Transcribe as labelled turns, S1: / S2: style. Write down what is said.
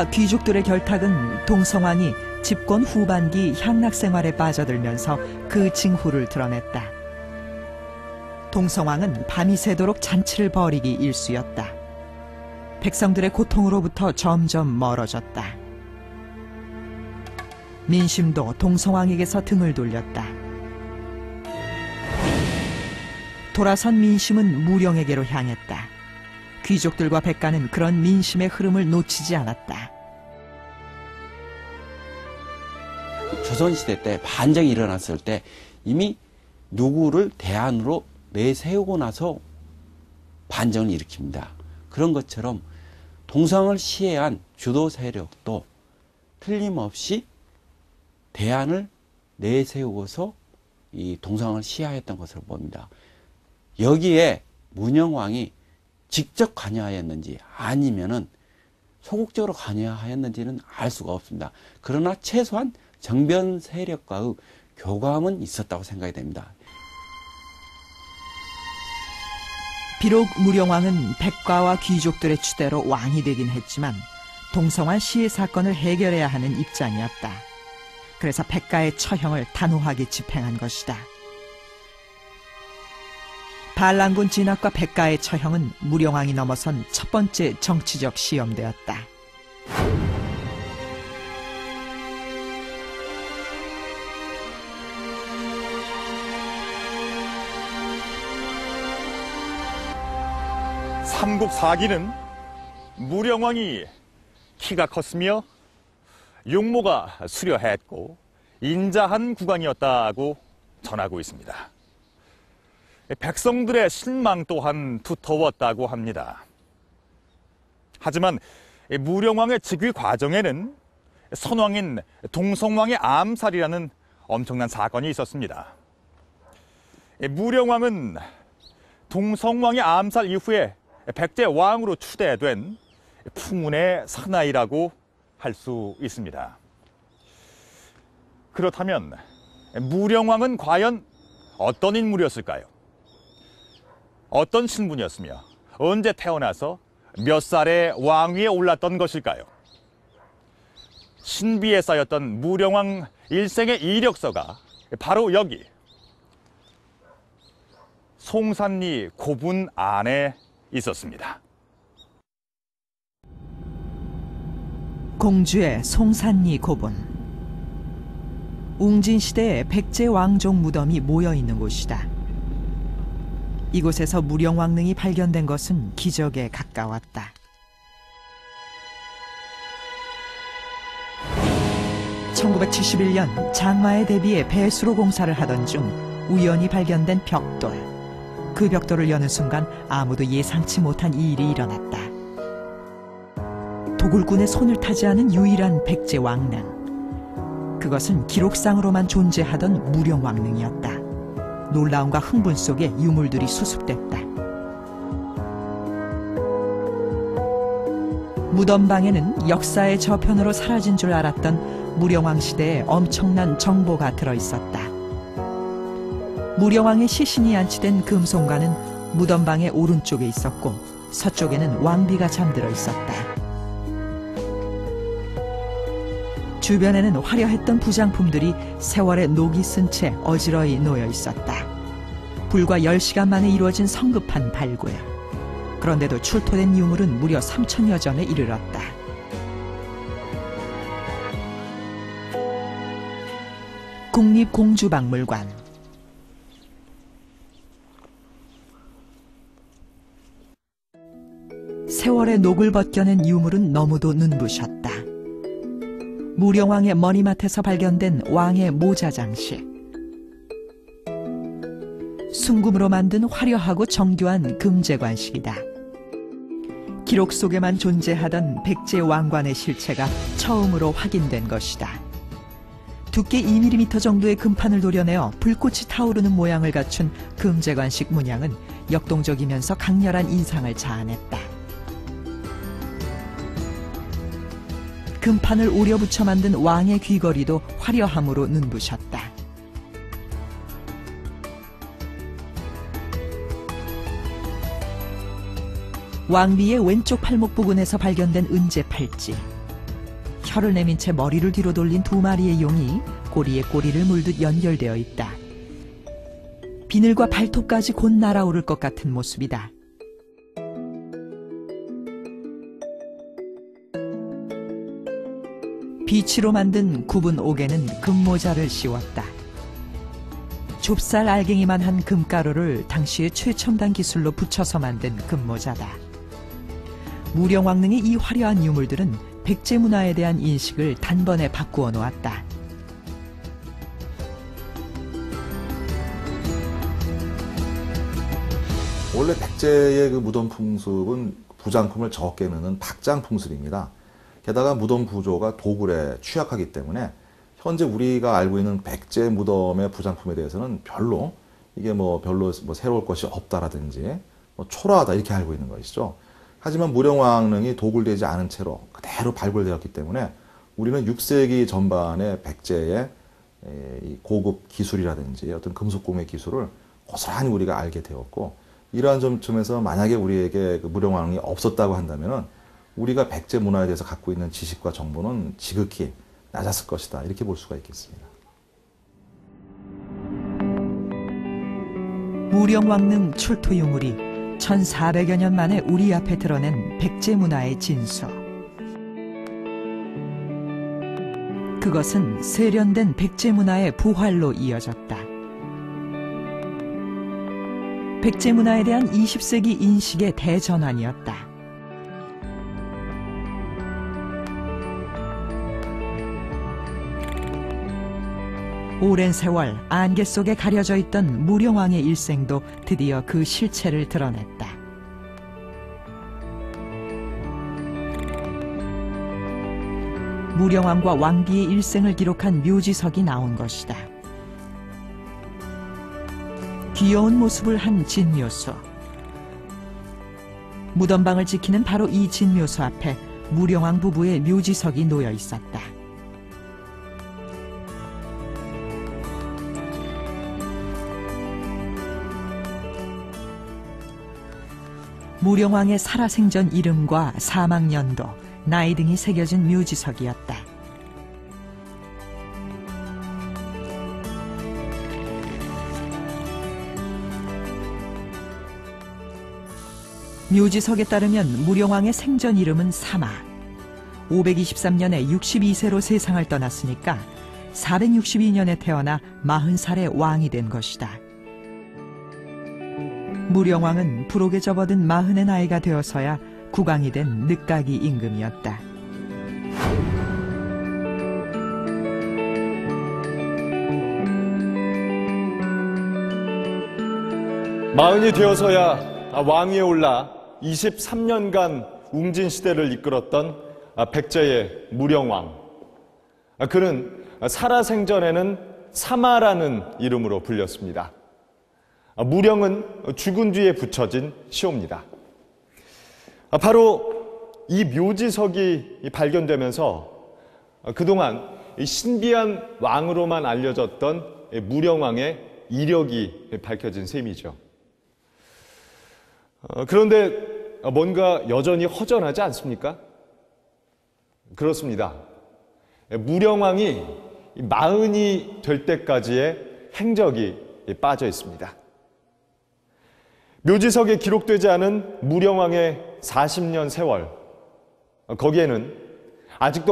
S1: 귀족들의 결탁은 동성왕이 집권 후반기 향락 생활에 빠져들면서 그 징후를 드러냈다. 동성왕은 밤이 새도록 잔치를 벌이기 일쑤였다. 백성들의 고통으로부터 점점 멀어졌다. 민심도 동성왕에게서 등을 돌렸다. 돌아선 민심은 무령에게로 향했다. 귀족들과 백가는 그런 민심의 흐름을 놓치지 않았다.
S2: 조선시대 때 반정이 일어났을 때 이미 누구를 대안으로 내세우고 나서 반정을 일으킵니다. 그런 것처럼 동성을 시해한 주도 세력도 틀림없이 대안을 내세우고서 이 동성을 시해했던 것으로 봅니다. 여기에 문영왕이 직접 관여하였는지 아니면은 소극적으로 관여하였는지는 알 수가 없습니다. 그러나 최소한 정변 세력과의 교감은 있었다고 생각이 됩니다.
S1: 비록 무령왕은 백가와 귀족들의 추대로 왕이 되긴 했지만 동성화 시해 사건을 해결해야 하는 입장이었다. 그래서 백가의 처형을 단호하게 집행한 것이다. 반란군 진압과 백가의 처형은 무령왕이 넘어선 첫 번째 정치적 시험대였다.
S3: 삼국사기는 무령왕이 키가 컸으며 용모가 수려했고 인자한 국왕이었다고 전하고 있습니다. 백성들의 신망 또한 두터웠다고 합니다. 하지만 무령왕의 즉위 과정에는 선왕인 동성왕의 암살이라는 엄청난 사건이 있었습니다. 무령왕은 동성왕의 암살 이후에 백제 왕으로 추대된 풍운의 사나이라고 할 수 있습니다. 그렇다면 무령왕은 과연 어떤 인물이었을까요? 어떤 신분이었으며 언제 태어나서 몇 살에 왕위에 올랐던 것일까요? 신비에 쌓였던 무령왕 일생의 이력서가 바로 여기 송산리 고분 안에 있었습니다.
S1: 공주의 송산리 고분. 웅진시대의 백제 왕족 무덤이 모여있는 곳이다. 이곳에서 무령왕릉이 발견된 것은 기적에 가까웠다. (1971년) 장마에 대비해 배수로 공사를 하던 중 우연히 발견된 벽돌. 그 벽돌을 여는 순간 아무도 예상치 못한 일이 일어났다. 도굴꾼의 손을 타지 않은 유일한 백제 왕릉. 그것은 기록상으로만 존재하던 무령왕릉이었다. 놀라움과 흥분 속에 유물들이 수습됐다. 무덤방에는 역사의 저편으로 사라진 줄 알았던 무령왕 시대의 엄청난 정보가 들어있었다. 무령왕의 시신이 안치된 금송관은 무덤방의 오른쪽에 있었고 서쪽에는 왕비가 잠들어 있었다. 주변에는 화려했던 부장품들이 세월의 녹이 쓴 채 어지러이 놓여 있었다. 불과 10시간 만에 이루어진 성급한 발굴. 그런데도 출토된 유물은 무려 3천여 점에 이르렀다. 국립공주박물관. 세월의 녹을 벗겨낸 유물은 너무도 눈부셨다. 무령왕의 머리맡에서 발견된 왕의 모자 장식. 순금으로 만든 화려하고 정교한 금제관식이다. 기록 속에만 존재하던 백제 왕관의 실체가 처음으로 확인된 것이다. 두께 2mm 정도의 금판을 도려내어 불꽃이 타오르는 모양을 갖춘 금제관식 문양은 역동적이면서 강렬한 인상을 자아냈다. 금판을 오려 붙여 만든 왕의 귀걸이도 화려함으로 눈부셨다. 왕비의 왼쪽 팔목 부근에서 발견된 은제 팔찌. 혀를 내민 채 머리를 뒤로 돌린 두 마리의 용이 꼬리에 꼬리를 물듯 연결되어 있다. 비늘과 발톱까지 곧 날아오를 것 같은 모습이다. 비치로 만든 굽은 옥에는 금모자를 씌웠다. 좁쌀 알갱이만 한 금가루를 당시의 최첨단 기술로 붙여서 만든 금모자다. 무령왕릉의 이 화려한 유물들은 백제 문화에 대한 인식을 단번에 바꾸어 놓았다.
S4: 원래 백제의 그 무덤 풍습은 부장품을 적게 넣는 박장 풍습입니다. 게다가 무덤 구조가 도굴에 취약하기 때문에 현재 우리가 알고 있는 백제 무덤의 부장품에 대해서는 별로 새로울 것이 없다라든지 초라하다 이렇게 알고 있는 것이죠. 하지만 무령왕릉이 도굴되지 않은 채로 그대로 발굴되었기 때문에 우리는 6세기 전반의 백제의 이 고급 기술이라든지 어떤 금속공예 기술을 고스란히 우리가 알게 되었고, 이러한 점에서 만약에 우리에게 그 무령왕릉이 없었다고 한다면은 우리가 백제 문화에 대해서 갖고 있는 지식과 정보는 지극히 낮았을 것이다, 이렇게 볼 수가 있겠습니다.
S1: 무령왕릉 출토 유물이 1400여 년 만에 우리 앞에 드러낸 백제 문화의 진수. 그것은 세련된 백제 문화의 부활로 이어졌다. 백제 문화에 대한 20세기 인식의 대전환이었다. 오랜 세월 안개 속에 가려져 있던 무령왕의 일생도 드디어 그 실체를 드러냈다. 무령왕과 왕비의 일생을 기록한 묘지석이 나온 것이다. 귀여운 모습을 한 진묘소. 무덤방을 지키는 바로 이 진묘소 앞에 무령왕 부부의 묘지석이 놓여 있었다. 무령왕의 살아생전 이름과 사망연도, 나이 등이 새겨진 묘지석이었다. 묘지석에 따르면 무령왕의 생전 이름은 사마. 523년에 62세로 세상을 떠났으니까 462년에 태어나 40살의 왕이 된 것이다. 무령왕은 부록에 접어든 40의 나이가 되어서야 국왕이 된 늦가기 임금이었다.
S3: 마흔이 되어서야 왕위에 올라 23년간 웅진시대를 이끌었던 백제의 무령왕. 그는 살아생전에는 사마라는 이름으로 불렸습니다. 무령은 죽은 뒤에 붙여진 시호입니다. 바로 이 묘지석이 발견되면서 그동안 신비한 왕으로만 알려졌던 무령왕의 이력이 밝혀진 셈이죠. 그런데 뭔가 여전히 허전하지 않습니까? 그렇습니다. 무령왕이 40이 될 때까지의 행적이 빠져 있습니다. 묘지석에 기록되지 않은 무령왕의 40년 세월, 거기에는 아직도